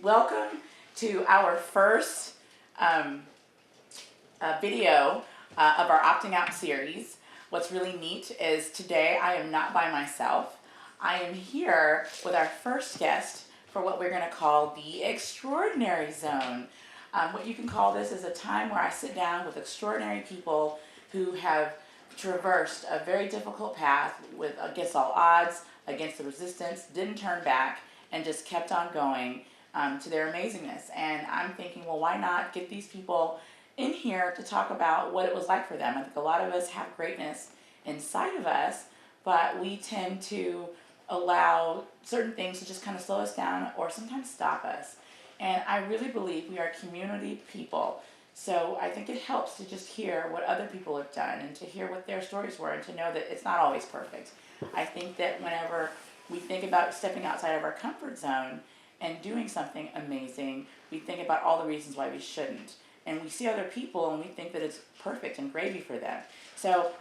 welcome to our first video of our Opting Out series. What's really neat is today I am not by myself. I am here with our first guest for what we're going to call the Extraordinary Zone. What you can call this is a time where I sit down with extraordinary people who have traversed a very difficult path against all odds, against the resistance, didn't turn back, and just kept on going to their amazingness. And I'm thinking, well, why not get these people in here to talk about what it was like for them? I think a lot of us have greatness inside of us, but we tend to allow certain things to just kind of slow us down or sometimes stop us. And I really believe we are community people. So I think it helps to just hear what other people have done and to hear what their stories were and to know that it's not always perfect. I think that whenever we think about stepping outside of our comfort zone and doing something amazing, we think about all the reasons why we shouldn't. And we see other people and we think that it's perfect and gravy for them. So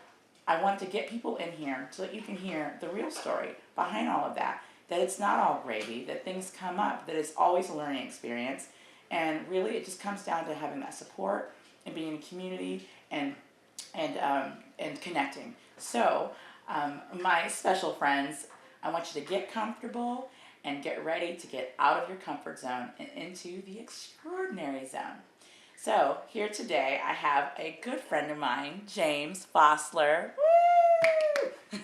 I wanted to get people in here so that you can hear the real story behind all of that. That it's not all gravy, that things come up, that it's always a learning experience. And really it just comes down to having that support and being in a community and connecting. So my special friends, I want you to get comfortable and get ready to get out of your comfort zone and into the extraordinary zone. So here today I have a good friend of mine, James Fosler. Woo!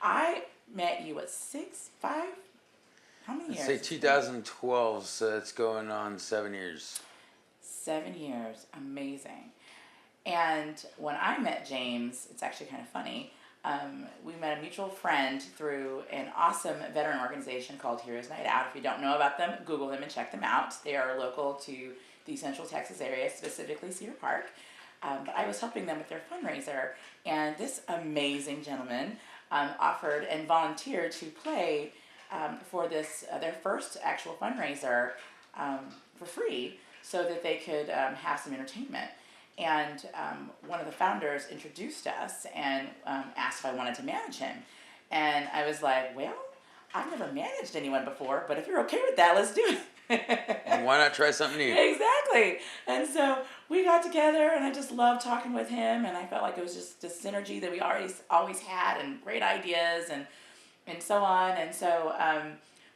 I met you at 6'5"? How many years? I'd say 2012, so it's going on 7 years. 7 years, amazing. And when I met James, it's actually kind of funny. We met a mutual friend through an awesome veteran organization called Heroes Night Out. If you don't know about them, Google them and check them out. They are local to the Central Texas area, specifically Cedar Park. But I was helping them with their fundraiser, and this amazing gentleman offered and volunteered to play for this their first actual fundraiser for free, so that they could have some entertainment. And one of the founders introduced us and asked if I wanted to manage him. And I was like, well, I've never managed anyone before, but if you're okay with that, let's do it. And why not try something new? Exactly. And so we got together, and I just loved talking with him, and I felt like it was just this synergy that we always had, and great ideas and so on. And so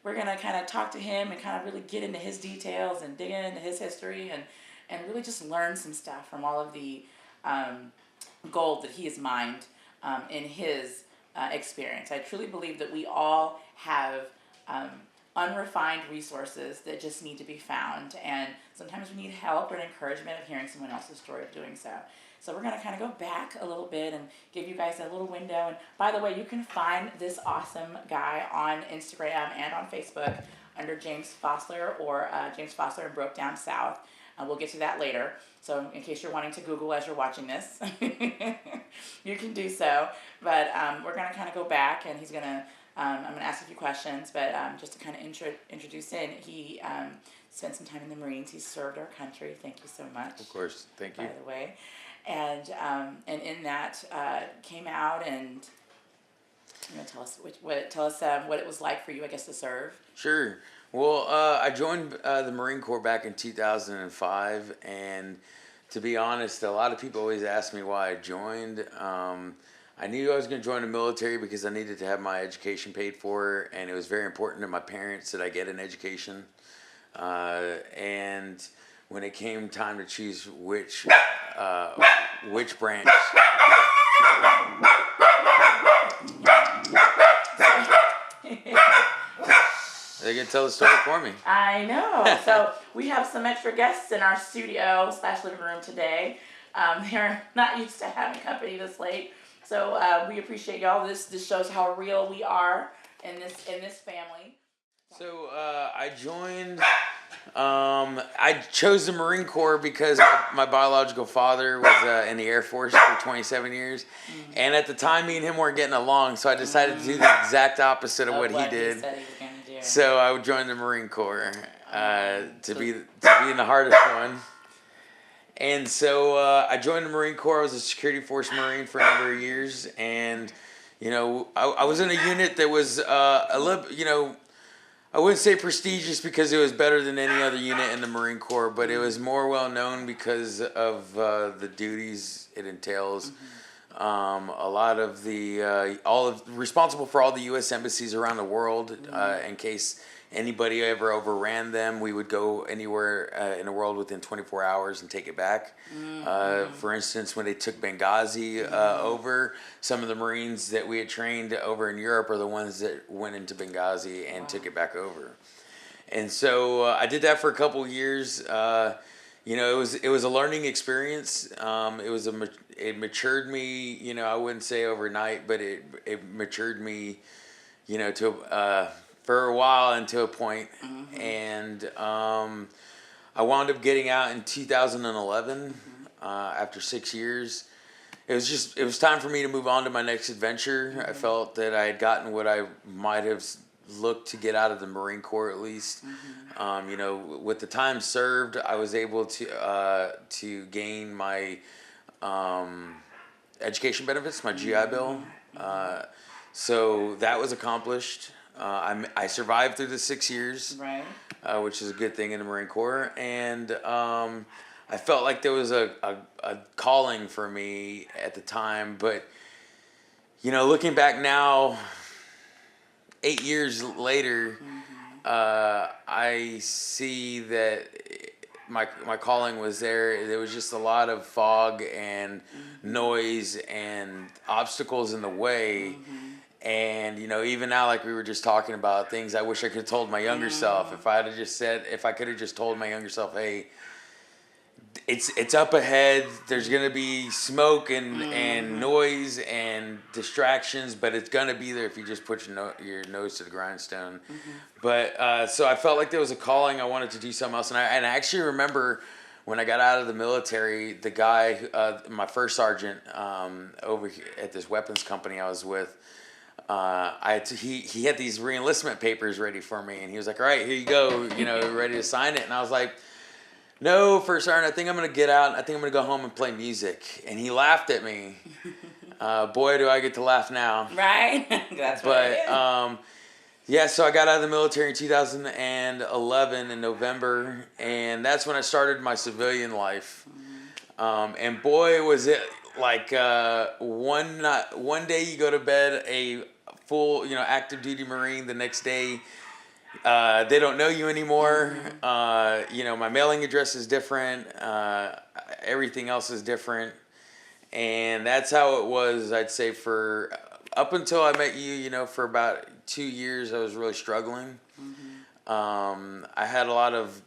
we're going to kind of talk to him and kind of really get into his details and dig into his history and really just learn some stuff from all of the gold that he has mined in his experience. I truly believe that we all have unrefined resources that just need to be found, and sometimes we need help or encouragement of hearing someone else's story of doing so. So we're going to kind of go back a little bit and give you guys a little window. And by the way, you can find this awesome guy on Instagram and on Facebook under James Fosler or James Fosler and Broke Down South. We'll get to that later. So in case you're wanting to Google as you're watching this, you can do so. But we're going to kind of go back, and he's going to, I'm going to ask a few questions, but just to kind of introduce in, he spent some time in the Marines. He served our country. Thank you so much. Of course. Thank you. By the way. And in that came out and tell us what it was like for you, I guess, to serve. Sure. Well, I joined the Marine Corps back in 2005, and to be honest, a lot of people always ask me why I joined. I knew I was going to join the military because I needed to have my education paid for, and it was very important to my parents that I get an education. And when it came time to choose which branch. They're going to tell the story for me. I know. So we have some extra guests in our studio / living room today. They're not used to having company this late. So we appreciate y'all. This shows how real we are in this family. So I joined. I chose the Marine Corps because my biological father was in the Air Force for 27 years. Mm-hmm. And at the time, me and him weren't getting along, so I decided to do the exact opposite of what he did. He said he was going to do. So I would join the Marine Corps to be in the hardest one. And so I joined the Marine Corps. I was a security force Marine for a number of years. And, I was in a unit that was a little, I wouldn't say prestigious because it was better than any other unit in the Marine Corps, but it was more well known because of the duties it entails. A lot of the responsible for all the U.S. embassies around the world. In case anybody ever overran them, we would go anywhere in the world within 24 hours and take it back. For instance, when they took Benghazi over, some of the Marines that we had trained over in Europe are the ones that went into Benghazi and took it back over. And so I did that for a couple of years. It was a learning experience. It matured me. I wouldn't say overnight, but it matured me. To for a while and to a point. And I wound up getting out in 2011 after 6 years. It was time for me to move on to my next adventure. I felt that I had gotten what I might have looked to get out of the Marine Corps, at least. With the time served, I was able to gain my education benefits, my GI Bill. So that was accomplished. I survived through the 6 years, Right. Which is a good thing in the Marine Corps. And I felt like there was a calling for me at the time. But, looking back now, 8 years later, I see that my calling was there. There was just a lot of fog and noise and obstacles in the way. And even now, like we were just talking about, things I wish I could have told my younger self. If I could have just told my younger self, hey, it's up ahead. There's gonna be smoke and noise and distractions, but it's gonna be there if you just put your nose to the grindstone. But so I felt like there was a calling. I wanted to do something else, and I actually remember when I got out of the military, the guy, my first sergeant, over here at this weapons company I was with. He had these reenlistment papers ready for me, and he was like, "All right, here you go, ready to sign it." And I was like, "No, First Sergeant, I think I'm gonna get out. I think I'm gonna go home and play music." And he laughed at me. Boy, do I get to laugh now. Right. That's right. Yeah, so I got out of the military in 2011 in November, and that's when I started my civilian life. And boy, was it like one day you go to bed a full, active duty Marine. The next day, they don't know you anymore. My mailing address is different. Everything else is different. And that's how it was, I'd say, for up until I met you, for about 2 years, I was really struggling. I had a lot of,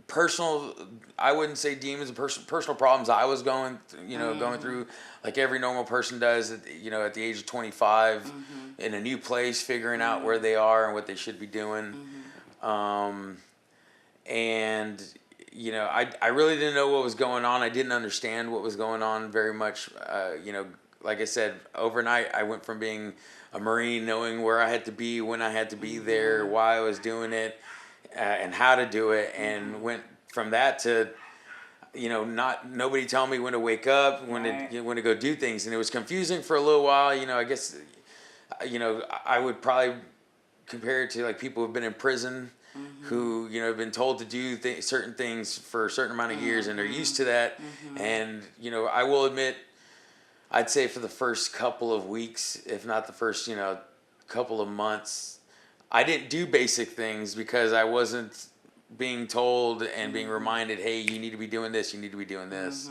personal, I wouldn't say demons, personal problems I was going through, like every normal person does, at the age of 25, in a new place, figuring out where they are and what they should be doing. And I really didn't know what was going on. I didn't understand what was going on very much. Like I said, overnight I went from being a Marine, knowing where I had to be, when I had to be there, why I was doing it, and how to do it, and went from that to nobody telling me when to wake up, when to go do things. And it was confusing for a little while. I guess I would probably compare it to like people who've been in prison, who have been told to do certain things for a certain amount of years, and they're used to that. And I will admit, I'd say for the first couple of weeks, if not the first couple of months, I didn't do basic things because I wasn't being told and being reminded, hey, you need to be doing this, you need to be doing this.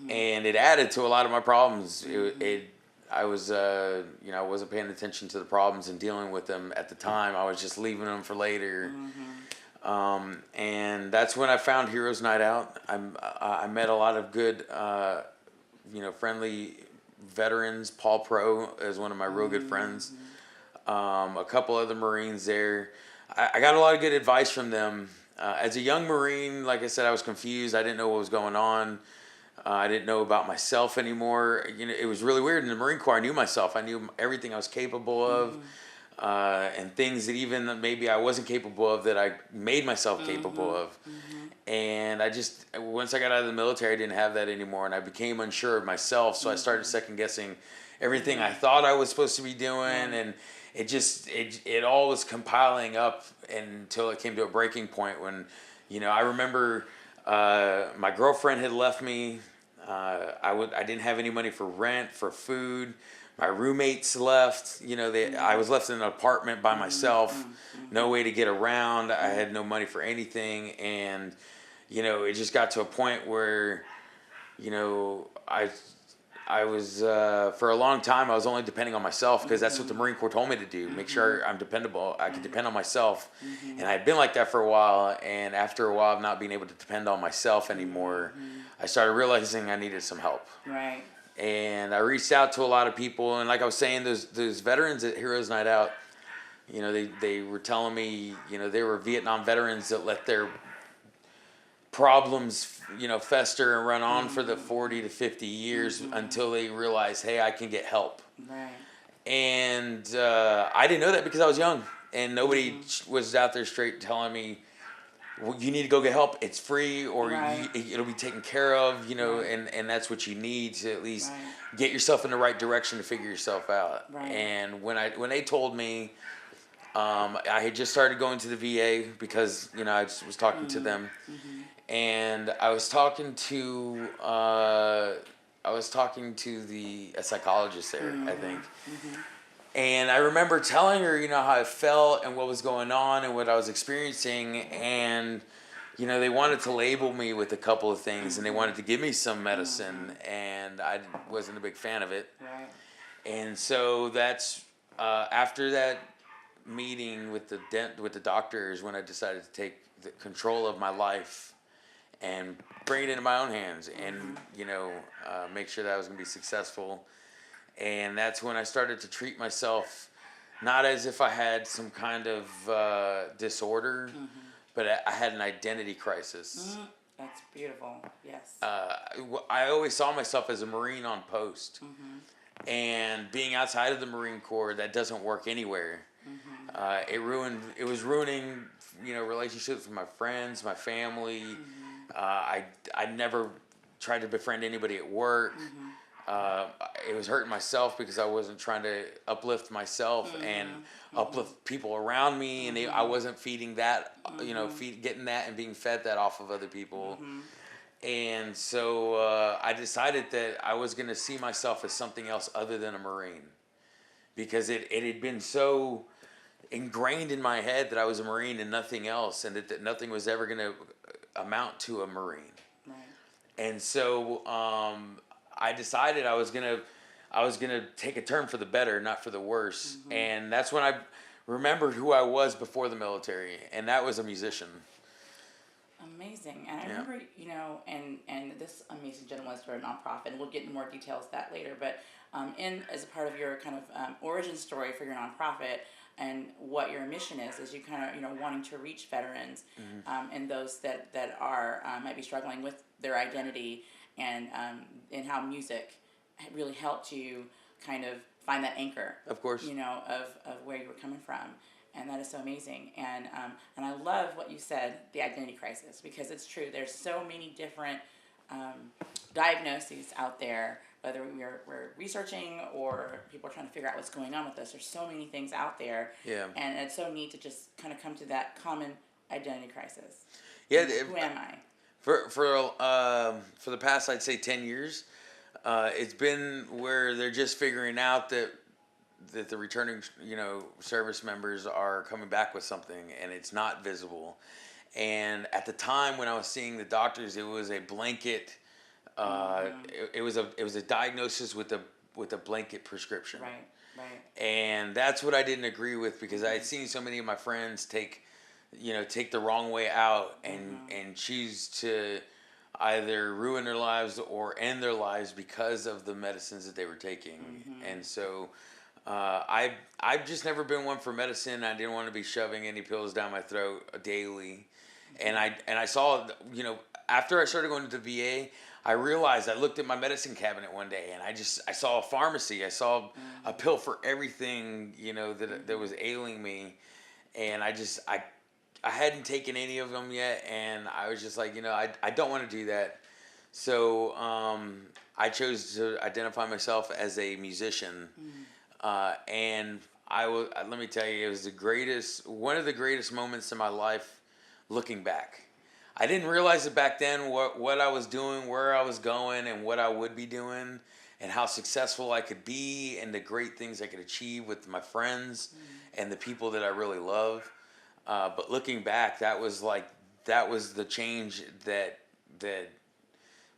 And it added to a lot of my problems. I wasn't paying attention to the problems and dealing with them at the time. I was just leaving them for later. And that's when I found Heroes Night Out. I met a lot of good, friendly veterans. Paul Pro is one of my real good friends. A couple other Marines there. I got a lot of good advice from them. As a young Marine, like I said, I was confused. I didn't know what was going on. I didn't know about myself anymore. It was really weird. In the Marine Corps, I knew myself. I knew everything I was capable of, and things that even maybe I wasn't capable of that I made myself capable of. And once I got out of the military, I didn't have that anymore, and I became unsure of myself. So I started second guessing everything I thought I was supposed to be doing, it all was compiling up until it came to a breaking point when, I remember my girlfriend had left me. I didn't have any money for rent, for food. My roommates left. I was left in an apartment by myself, no way to get around. I had no money for anything, and it just got to a point where, I was for a long time I was only depending on myself because that's what the Marine Corps told me to do. Make sure I'm dependable. I could depend on myself, and I had been like that for a while. And after a while of not being able to depend on myself anymore, I started realizing I needed some help. Right. And I reached out to a lot of people, and like I was saying, those veterans at Heroes Night Out, they were telling me, they were Vietnam veterans that let their problems, fester and run on for the 40 to 50 years until they realize, hey, I can get help. Right. And I didn't know that because I was young, and nobody was out there straight telling me, well, you need to go get help. It's free, or it'll be taken care of, and that's what you need to at least get yourself in the right direction to figure yourself out. Right. And when they told me, I had just started going to the VA because, I just was talking to them. And I was talking to a psychologist there, I think. And I remember telling her, how I felt and what was going on and what I was experiencing. And, they wanted to label me with a couple of things, and they wanted to give me some medicine, and I wasn't a big fan of it. Right. And so that's after that meeting with the doctors when I decided to take the control of my life and bring it into my own hands, and make sure that I was going to be successful. And that's when I started to treat myself not as if I had some kind of disorder, but I had an identity crisis. That's beautiful. Yes. I always saw myself as a Marine on post, and being outside of the Marine Corps, that doesn't work anywhere. It was ruining, relationships with my friends, my family. I never tried to befriend anybody at work. It was hurting myself because I wasn't trying to uplift myself and uplift people around me, and I wasn't feeding that, getting that and being fed that off of other people. And so I decided that I was going to see myself as something else other than a Marine, because it had been so ingrained in my head that I was a Marine and nothing else, and that nothing was ever going to amount to a Marine. Right. And so I decided I was gonna take a turn for the better, not for the worse. And that's when I remembered who I was before the military, and that was a musician. Amazing. And I remember, and this amazing gentleman is for a nonprofit, and we'll get into more details of that later, but as a part of your kind of origin story for your nonprofit and what your mission is you kind of, wanting to reach veterans and those that are might be struggling with their identity, and how music really helped you kind of find that anchor. Of course. Of where you were coming from. And that is so amazing. And I love what you said, the identity crisis, because it's true. There's so many different diagnoses out there, whether we're researching or people are trying to figure out what's going on with us. There's so many things out there. Yeah. And it's so neat to just kind of come to that common identity crisis. Yeah. Who am I? For the past, I'd say 10 years, it's been where they're just figuring out that the returning, service members are coming back with something, and it's not visible. And at the time when I was seeing the doctors, it was a blanket. It was a diagnosis with a blanket prescription. Right. And that's what I didn't agree with, because I had seen so many of my friends take the wrong way out and choose to either ruin their lives or end their lives because of the medicines that they were taking. And so I've just never been one for medicine. I didn't want to be shoving any pills down my throat daily. And I saw, after I started going to the VA, I realized, I looked at my medicine cabinet one day, and I saw a pharmacy. I saw a pill for everything, that was ailing me. And I hadn't taken any of them yet, and I was just like, I don't want to do that. So I chose to identify myself as a musician. And Let me tell you, it was one of the greatest moments in my life. Looking back, I didn't realize it back then what I was doing, where I was going, and what I would be doing, and how successful I could be, and the great things I could achieve with my friends and the people that I really love. But looking back, that was the change that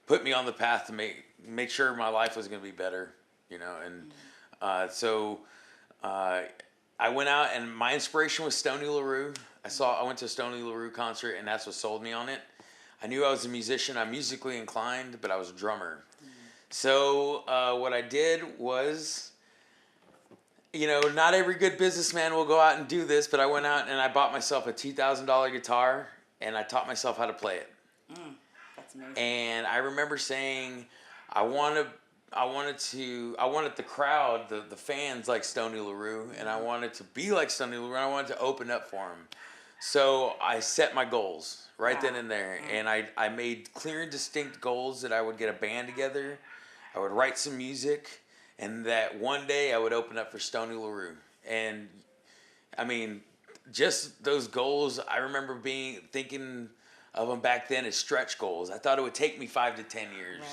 put me on the path to make sure my life was going to be better, and so I went out and my inspiration was Stoney LaRue. I went to a Stoney LaRue concert, and that's what sold me on it. I knew I was a musician. I'm musically inclined, but I was a drummer. So what I did was, not every good businessman will go out and do this, but I went out and I bought myself a $2,000 guitar, and I taught myself how to play it. That's amazing. And I remember saying, I wanted the crowd, the fans, like Stoney LaRue, and I wanted to be like Stoney LaRue, and I wanted to open up for him. So I set my goals right then and there, and I made clear and distinct goals that I would get a band together, I would write some music, and that one day I would open up for Stoney LaRue. And I mean, just those goals, I remember thinking of them back then as stretch goals. I thought it would take me 5 to 10 years.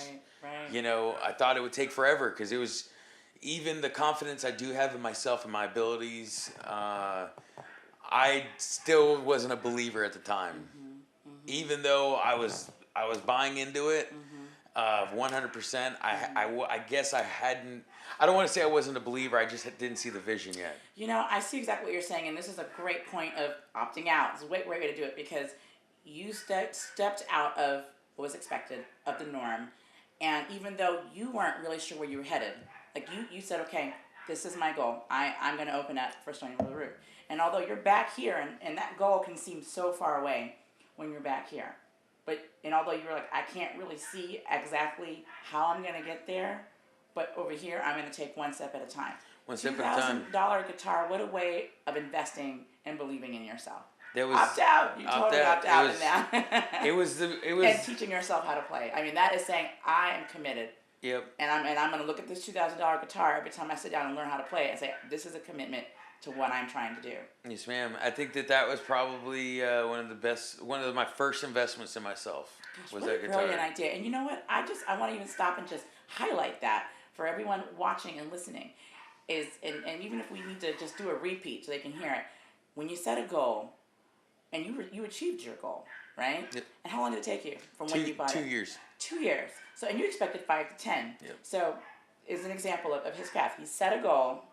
Right. I thought it would take forever, because it was even the confidence I do have in myself and my abilities. I still wasn't a believer at the time, even though I was buying into it 100%. I guess I hadn't. I don't want to say I wasn't a believer. I just didn't see the vision yet. I see exactly what you're saying, and this is a great point of opting out. It's a great way to do it, because you stepped out of what was expected, of the norm, and even though you weren't really sure where you were headed, like you said, okay, this is my goal. I'm going to open up for Stoney LaRue. And although you're back here, and that goal can seem so far away when you're back here, and although you were like, I can't really see exactly how I'm going to get there, but over here, I'm going to take one step at a time. One step at a time. $2,000 guitar, what a way of investing and believing in yourself. There was opt out. You totally opt out in that. It was and teaching yourself how to play. I mean, that is saying I am committed. Yep. And I'm going to look at this $2,000 guitar every time I sit down and learn how to play it and say, this is a commitment to what I'm trying to do. Yes, ma'am. I think that was probably one of my first investments in myself. Gosh, was what that a guitar. Brilliant idea. And you know what? I want to even stop and just highlight that for everyone watching and listening. And even if we need to just do a repeat so they can hear it, when you set a goal and you achieved your goal, right? Yep. And how long did it take you from when you bought it? 2 years. 2 years. So, and you expected 5 to 10. Yep. So, is an example of his path. He set a goal,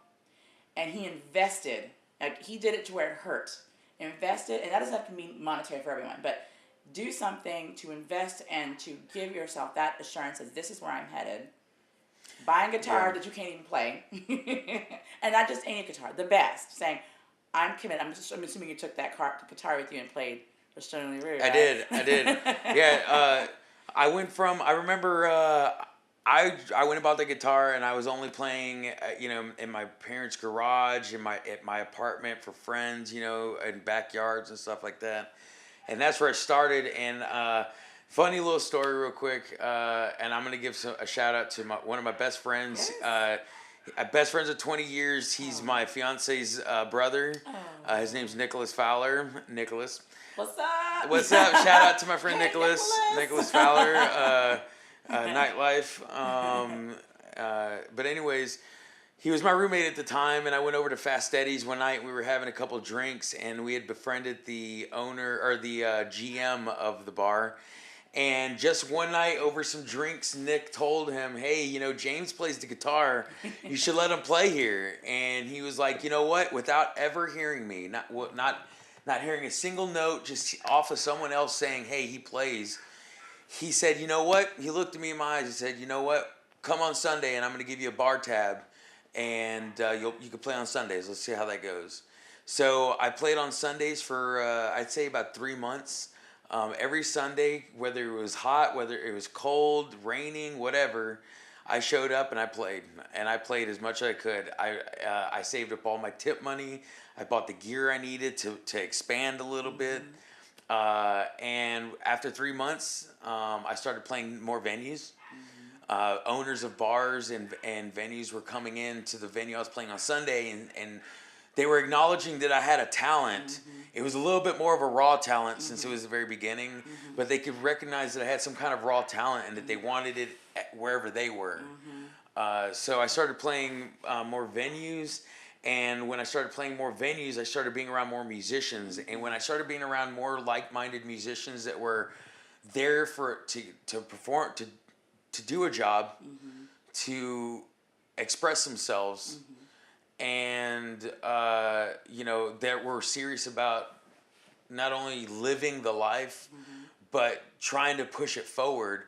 and he invested. Like, he did it to where it hurt. Invested, and that doesn't have to mean monetary for everyone, but do something to invest and to give yourself that assurance that this is where I'm headed. Buy a guitar that you can't even play, and not just any guitar, the best. Saying, I'm committed. I'm assuming you took that guitar with you and played for Stoney LaRue. Right? I did. Yeah. I remember I went and bought the guitar, and I was only playing, in my parents' garage, at my apartment for friends, in backyards and stuff like that. And that's where it started. And funny little story real quick, and I'm going to give a shout out to one of my best friends. Yes. Best friends of 20 years. He's my fiance's brother. His name's Nicholas Fowler. Nicholas. What's up? What's up? Shout out to my friend Hey, Nicholas. Nicholas Fowler. Nightlife. But anyways, he was my roommate at the time, and I went over to Fast Eddie's one night. We were having a couple drinks, and we had befriended the owner, or the GM of the bar. And just one night over some drinks, Nick told him, hey, James plays the guitar. You should let him play here. And he was like, you know what? Without ever hearing me, not hearing a single note, just off of someone else saying, hey, he plays. He said, you know what? He looked at me in my eyes. He said, you know what? Come on Sunday, and I'm going to give you a bar tab. And you can play on Sundays. Let's see how that goes. So I played on Sundays for, I'd say, about 3 months. Every Sunday, whether it was hot, whether it was cold, raining, whatever, I showed up and I played. And I played as much as I could. I saved up all my tip money. I bought the gear I needed to expand a little bit. And after 3 months, I started playing more venues. Owners of bars and venues were coming in to the venue I was playing on Sunday and they were acknowledging that I had a talent. It was a little bit more of a raw talent since it was the very beginning, but they could recognize that I had some kind of raw talent and that they wanted it wherever they were. So I started playing more venues, and when I started playing more venues, I started being around more musicians. And when I started being around more like-minded musicians that were there to perform, to do a job, to express themselves, and that were serious about not only living the life, but trying to push it forward.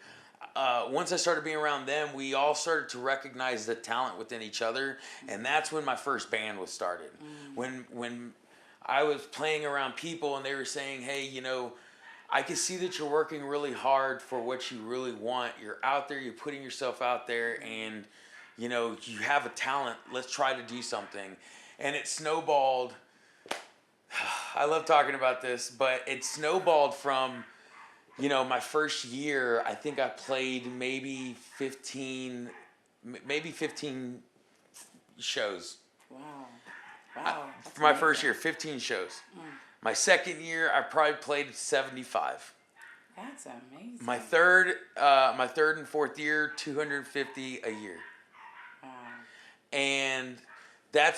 Once I started being around them, we all started to recognize the talent within each other, and that's when my first band was started. When I was playing around people and they were saying, "Hey, I can see that you're working really hard for what you really want. You're out there, you're putting yourself out there, and you have a talent. Let's try to do something." And it snowballed. I love talking about this, but it snowballed from, my first year. I think I played maybe 15 shows. Wow. Wow. For my first year, 15 shows. My second year, I probably played 75. That's amazing. My third and fourth year, 250 a year. Wow. And that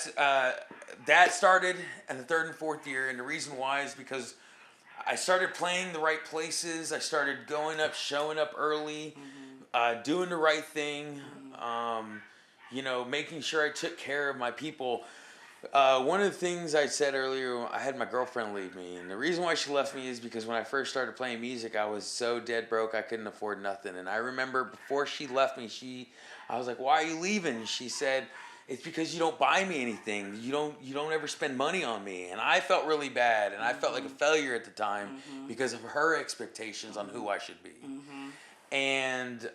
started in the third and fourth year, and the reason why is because I started playing the right places. I started showing up early, doing the right thing, making sure I took care of my people. One of the things I said earlier, I had my girlfriend leave me, and the reason why she left me is because when I first started playing music, I was so dead broke I couldn't afford nothing. And I remember before she left me, I was like, "Why are you leaving?" She said, "It's because you don't buy me anything. You don't ever spend money on me." And I felt really bad, and I felt like a failure at the time because of her expectations on who I should be. And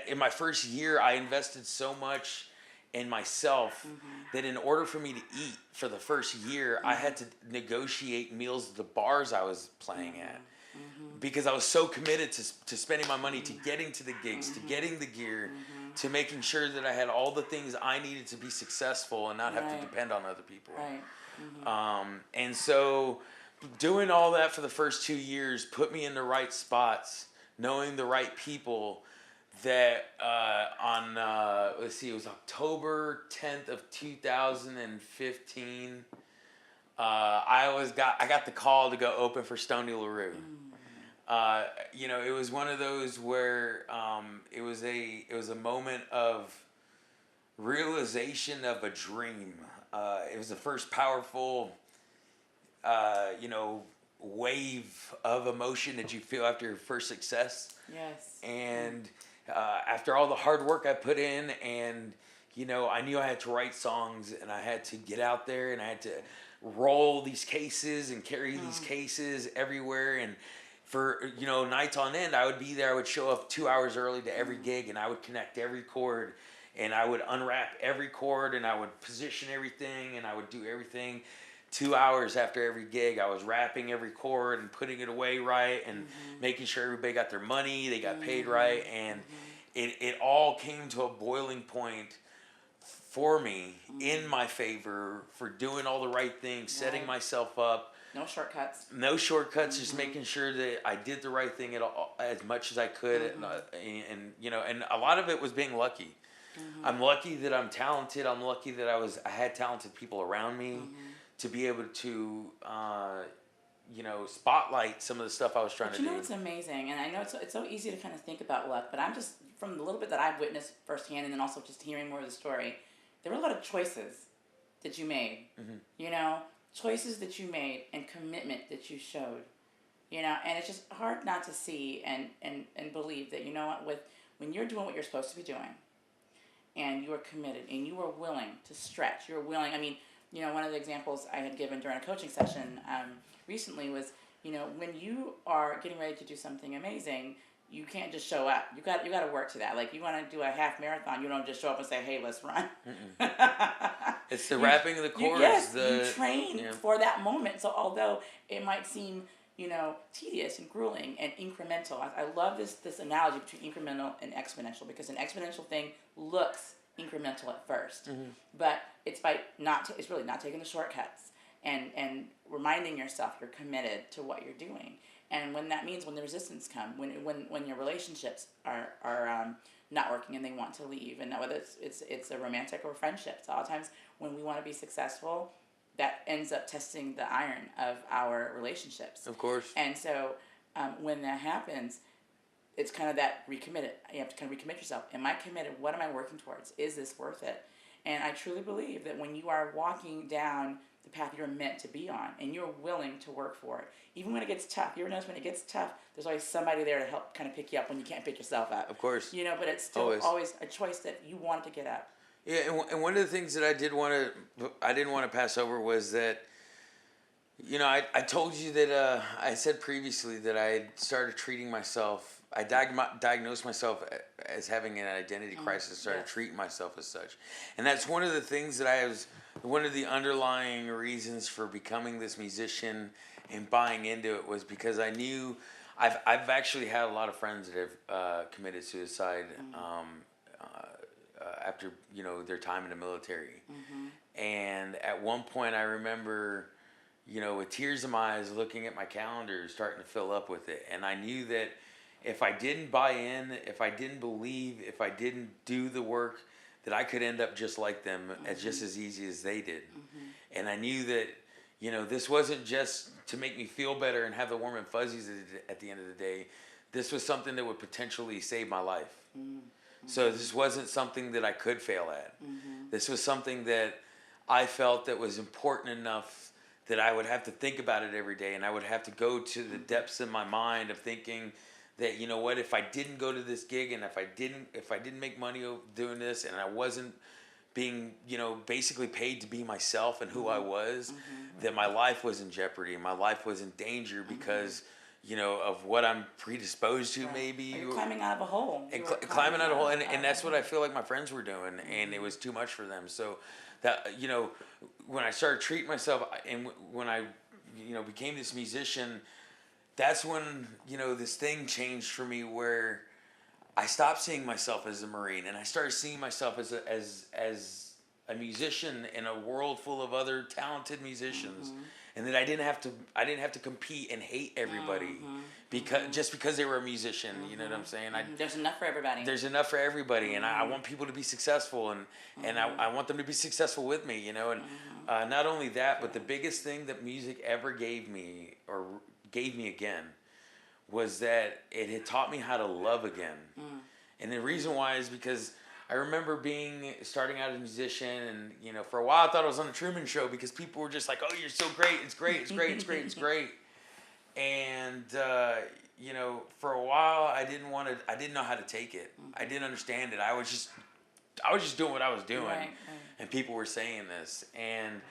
in my first year, I invested so much in myself that in order for me to eat for the first year, I had to negotiate meals at the bars I was playing at. Because I was so committed to spending my money, to getting to the gigs, to getting the gear, to making sure that I had all the things I needed to be successful and not have to depend on other people. Right. And so doing all that for the first 2 years put me in the right spots, knowing the right people, that it was October 10th of 2015, I got the call to go open for Stoney LaRue. It was one of those where it was a moment of realization of a dream. It was the first powerful, wave of emotion that you feel after your first success. Yes. And after all the hard work I put in, and I knew I had to write songs, and I had to get out there, and I had to roll these cases and carry these cases everywhere. And for nights on end, I would be there. I would show up 2 hours early to every gig, and I would connect every chord, and I would unwrap every chord, and I would position everything, and I would do everything. 2 hours after every gig, I was wrapping every chord and putting it away right, and making sure everybody got their money, they got paid right, and it all came to a boiling point for me, in my favor, for doing all the right things, setting myself up. No shortcuts. No shortcuts, just making sure that I did the right thing as much as I could, and a lot of it was being lucky. I'm lucky that I'm talented. I'm lucky that I had talented people around me to be able to, spotlight some of the stuff I was trying to do. It's amazing, and I know it's so easy to kind of think about luck, but I'm just, from the little bit that I've witnessed firsthand, and then also just hearing more of the story, there were a lot of choices that you made. Choices that you made and commitment that you showed. And it's just hard not to see and believe that, when you're doing what you're supposed to be doing, and you are committed and you are willing to stretch, you're willing. I mean, one of the examples I had given during a coaching session recently was, when you are getting ready to do something amazing, you can't just show up. You got to work to that. Like, you want to do a half marathon, you don't just show up and say, "Hey, let's run." It's the wrapping of the chords. You train for that moment. So although it might seem, tedious and grueling and incremental, I love this analogy between incremental and exponential, because an exponential thing looks incremental at 1st, but it's by it's really not taking the shortcuts and reminding yourself you're committed to what you're doing. And when that means when the resistance comes, when your relationships are not working and they want to leave, and whether it's a romantic or friendships, a lot of times when we want to be successful, that ends up testing the iron of our relationships. Of course. And so when that happens, it's kind of that recommitted. You have to kind of recommit yourself. Am I committed? What am I working towards? Is this worth it? And I truly believe that when you are walking down the path you're meant to be on and you're willing to work for it, even when it gets tough, you ever notice when it gets tough, there's always somebody there to help kind of pick you up when you can't pick yourself up. Of course. But it's still always a choice that you want to get up. Yeah, and one of the things that I didn't want to pass over was that, I told you that I said previously that I had started treating myself. I diagnosed myself as having an identity crisis. Started treating myself as such, and that's one of the things that one of the underlying reasons for becoming this musician and buying into it was because I knew I've actually had a lot of friends that have committed suicide after their time in the military, and at one point I remember, with tears in my eyes, looking at my calendar, starting to fill up with it, and I knew that if I didn't buy in, if I didn't believe, if I didn't do the work, that I could end up just like them, as just as easy as they did. And I knew that, this wasn't just to make me feel better and have the warm and fuzzies at the end of the day. This was something that would potentially save my life. So this wasn't something that I could fail at. This was something that I felt that was important enough that I would have to think about it every day, and I would have to go to the depths in my mind of thinking that, if I didn't go to this gig and if I didn't make money doing this and I wasn't being, basically paid to be myself and who I was, that my life was in jeopardy. My life was in danger because, of what I'm predisposed to, maybe. Or you're climbing out of a hole. And climbing out of a hole. And that's what I feel like my friends were doing, and it was too much for them. So that, when I started treating myself and when I, became this musician, that's when, this thing changed for me where I stopped seeing myself as a Marine and I started seeing myself as a musician in a world full of other talented musicians, and that I didn't have to compete and hate everybody because they were a musician. You know what I'm saying? There's enough for everybody. There's enough for everybody, and I want people to be successful, and I want them to be successful with me. And not only that, but the biggest thing that music ever gave me again was that it had taught me how to love again. And the reason why is because I remember starting out as a musician, and for a while I thought I was on the Truman Show because people were just like, "Oh, you're so great! It's great! It's great! It's great! It's great!" And for a while I didn't know how to take it. I didn't understand it. I was just doing what I was doing, and people were saying this, and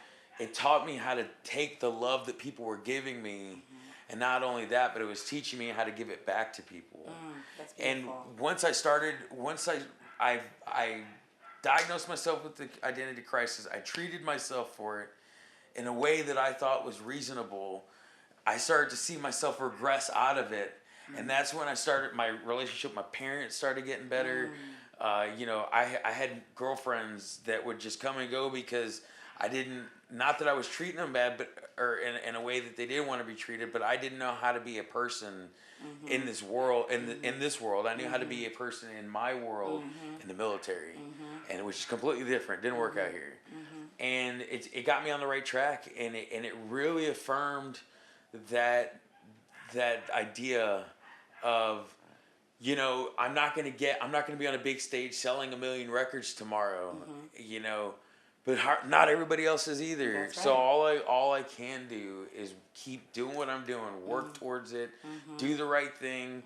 it taught me how to take the love that people were giving me. And not only that, but it was teaching me how to give it back to people. That's beautiful. And once I diagnosed myself with the identity crisis, I treated myself for it in a way that I thought was reasonable. I started to see myself regress out of it. And that's when I started, my relationship with my parents started getting better. I had girlfriends that would just come and go because not that I was treating them bad, or in a way that they didn't want to be treated, but I didn't know how to be a person in this world. In this world, I knew how to be a person in my world in the military, and it was just completely different. Didn't work out here, and it got me on the right track, and it really affirmed that idea of, I'm not gonna be on a big stage selling 1 million records tomorrow, But not everybody else is either. That's right. So all I can do is keep doing what I'm doing, work towards it, do the right thing,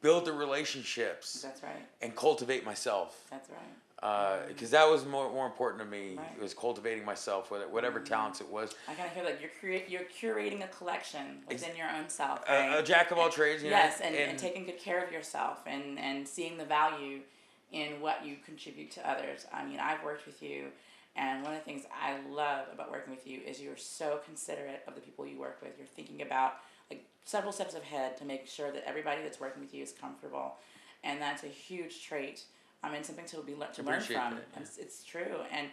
build the relationships. That's right. And cultivate myself. That's right. Because that was more important to me. Right. It was cultivating myself, whatever talents it was. I kind of feel like you're curating a collection within your own self. Right? A jack of all trades. Yes, and taking good care of yourself and seeing the value in what you contribute to others. I mean, I've worked with you, and one of the things I love about working with you is you're so considerate of the people you work with. You're thinking about several steps ahead to make sure that everybody that's working with you is comfortable, and that's a huge trait And something to learn Appreciate from. that, yeah. It's true, and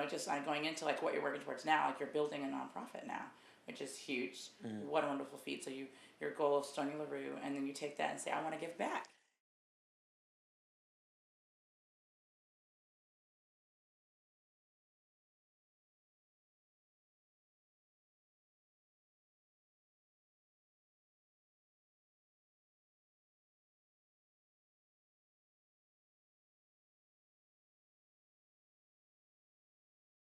just going into like what you're working towards now, like you're building a nonprofit now, which is huge. What a wonderful feat. So your goal of starting LaRue, and then you take that and say, I want to give back.